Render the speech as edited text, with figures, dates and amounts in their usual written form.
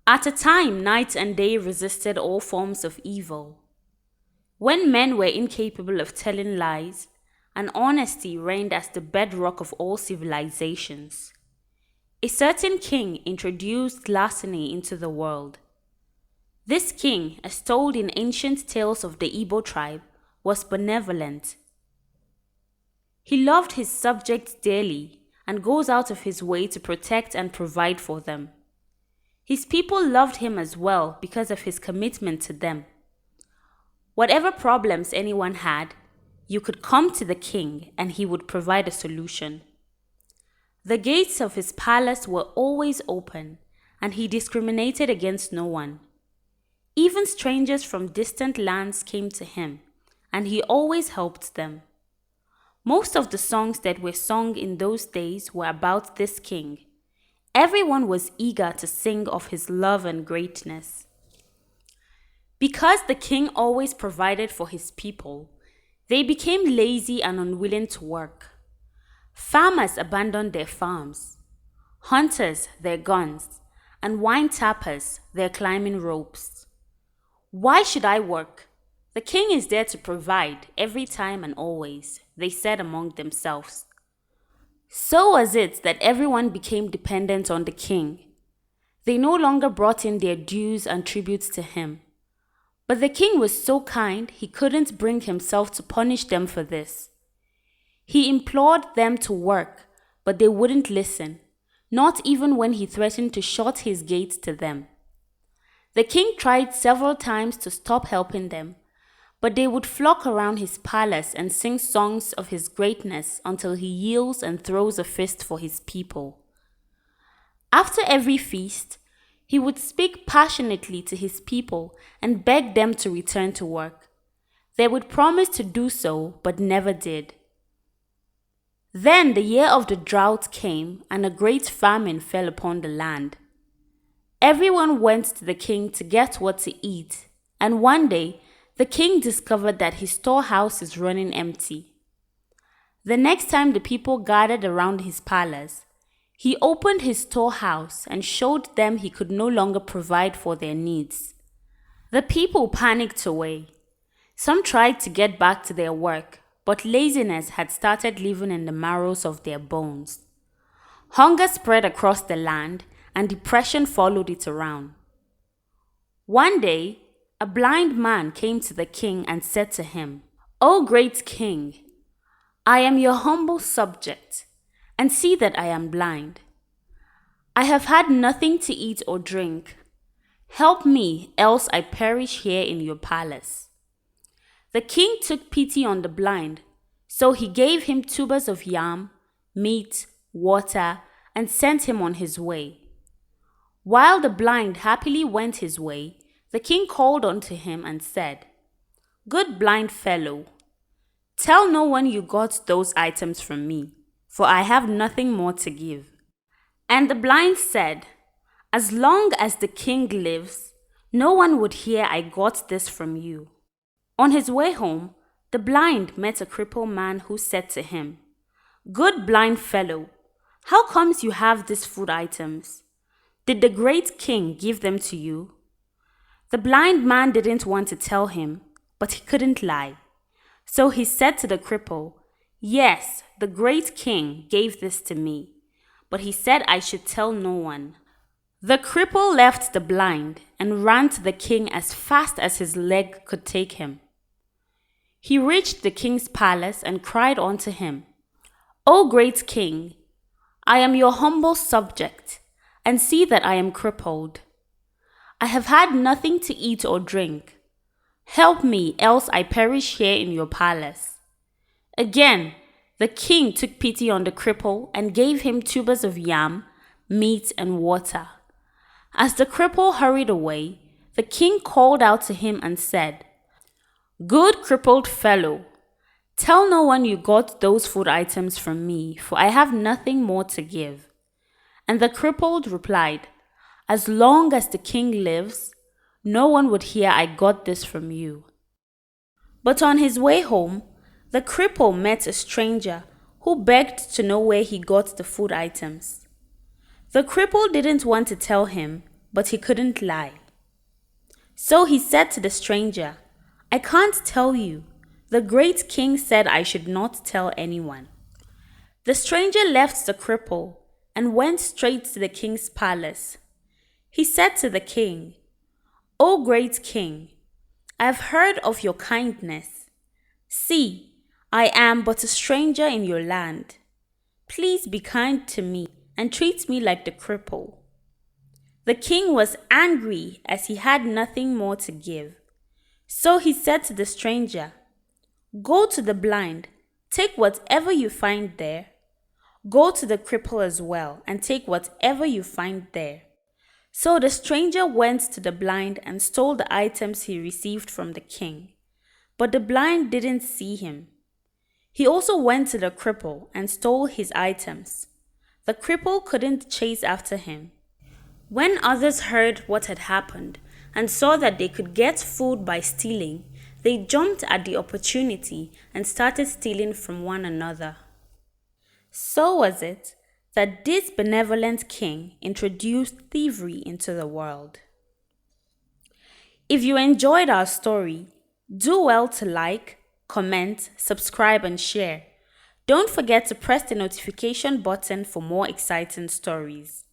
At a time, night and day resisted all forms of evil. When men were incapable of telling lies, and honesty reigned as the bedrock of all civilizations, a certain king introduced larceny into the world. This king, as told in ancient tales of the Igbo tribe, was benevolent. He loved his subjects dearly and goes out of his way to protect and provide for them. His people loved him as well because of his commitment to them. Whatever problems anyone had, you could come to the king and he would provide a solution. The gates of his palace were always open, and he discriminated against no one. Even strangers from distant lands came to him, and he always helped them. Most of the songs that were sung in those days were about this king. Everyone was eager to sing of his love and greatness. Because the king always provided for his people, they became lazy and unwilling to work. Farmers abandoned their farms, hunters their guns, and wine tappers their climbing ropes. Why should I work? The king is there to provide every time and always, they said among themselves. So was it that everyone became dependent on the king. They no longer brought in their dues and tributes to him. But the king was so kind, he couldn't bring himself to punish them for this. He implored them to work, but they wouldn't listen, not even when he threatened to shut his gates to them. The king tried several times to stop helping them, but they would flock around his palace and sing songs of his greatness until he yields and throws a feast for his people. After every feast, he would speak passionately to his people and beg them to return to work. They would promise to do so, but never did. Then the year of the drought came, and a great famine fell upon the land. Everyone went to the king to get what to eat, and one day the king discovered that his storehouse is running empty. The next time the people gathered around his palace, he opened his storehouse and showed them he could no longer provide for their needs. The people panicked away. Some tried to get back to their work, but laziness had started living in the marrows of their bones. Hunger spread across the land, and depression followed it around. One day, a blind man came to the king and said to him, "O great king, I am your humble subject, and see that I am blind. I have had nothing to eat or drink. Help me, else I perish here in your palace." The king took pity on the blind, so he gave him tubers of yam, meat, water, and sent him on his way. While the blind happily went his way, the king called unto him and said, "Good blind fellow, tell no one you got those items from me, for I have nothing more to give." And the blind said, "As long as the king lives, no one would hear I got this from you." On his way home, the blind met a crippled man who said to him, "Good blind fellow, how comes you have these food items? Did the great king give them to you?" The blind man didn't want to tell him, but he couldn't lie. So he said to the cripple, "Yes, the great king gave this to me, but he said I should tell no one." The cripple left the blind and ran to the king as fast as his leg could take him. He reached the king's palace and cried unto him, "O great king, I am your humble subject, and see that I am crippled. I have had nothing to eat or drink. Help me, else I perish here in your palace." Again, the king took pity on the cripple and gave him tubers of yam, meat, and water. As the cripple hurried away, the king called out to him and said, "Good crippled fellow, tell no one you got those food items from me, for I have nothing more to give." And the crippled replied, "As long as the king lives, no one would hear I got this from you." But on his way home, the cripple met a stranger who begged to know where he got the food items. The cripple didn't want to tell him, but he couldn't lie. So he said to the stranger, "I can't tell you. The great king said I should not tell anyone." The stranger left the cripple and went straight to the king's palace. He said to the king, "O great king, I have heard of your kindness. See, I am but a stranger in your land. Please be kind to me and treat me like the cripple." The king was angry as he had nothing more to give. So he said to the stranger, "Go to the blind, take whatever you find there. Go to the cripple as well and take whatever you find there." So the stranger went to the blind and stole the items he received from the king. But the blind didn't see him. He also went to the cripple and stole his items. The cripple couldn't chase after him. When others heard what had happened and saw that they could get food by stealing, they jumped at the opportunity and started stealing from one another. So was it that this benevolent king introduced thievery into the world. If you enjoyed our story, do well to like, comment, subscribe, and share. Don't forget to press the notification button for more exciting stories.